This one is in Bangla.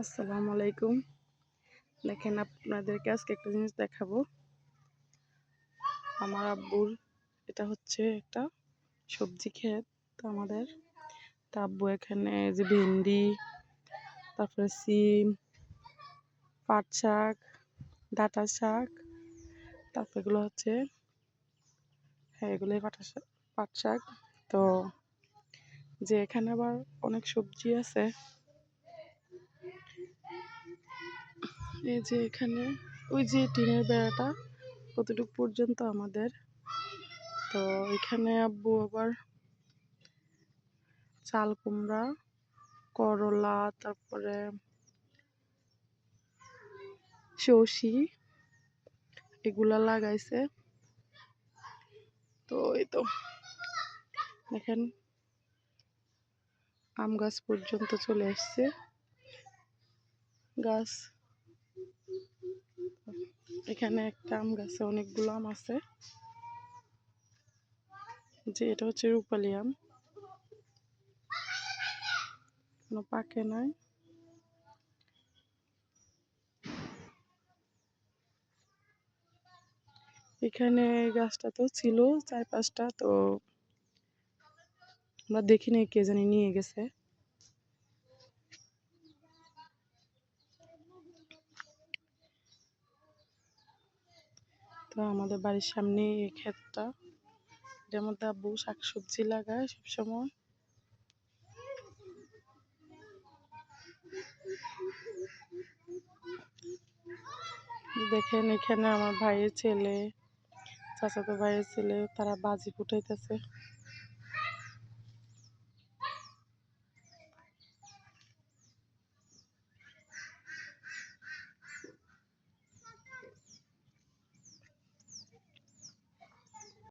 আসসালামু আলাইকুম। দেখেন আপনাদেরকে আজকে একটা জিনিস দেখাবো। আমার আব্বুর এটা হচ্ছে একটা সবজি ক্ষেত আমাদের। তা আব্বু এখানে যে ভেন্ডি, তারপরে সিম, পাট শাক, ডাঁটা শাক, তারপর এগুলো হচ্ছে এগুলোই পাট শাক। তো যে এখানে আবার অনেক সবজি আছে। এই যে এখানে ওই যে টিনের বেড়াটা কতটুকু পর্যন্ত আমাদের। তো এখানে আব্বু আবার চাল কুমড়া, করলা, তারপরে সর্ষে এগুলা লাগাইছে। তো এই তো দেখেন আম গাছ পর্যন্ত চলে আসছে গাছ। এখানে একটা আম গাছে অনেকগুলো আম আছে, যে এটা হচ্ছে রূপালি আম, কোনো পাকে নাই। এখানে গাছটা তো ছিল 4-5টা, তো আমরা দেখিনি, কে জানি নিয়ে গেছে। তো আমাদের বাড়ির সামনে এই ক্ষেতটা, এটার মধ্যে আব্বু শাকসবজি লাগায় সবসময়। দেখেন এখানে আমার ভাইয়ের ছেলে, চাচাতো ভাইয়ের ছেলে, তারা বাজি ফুটাইতেছে।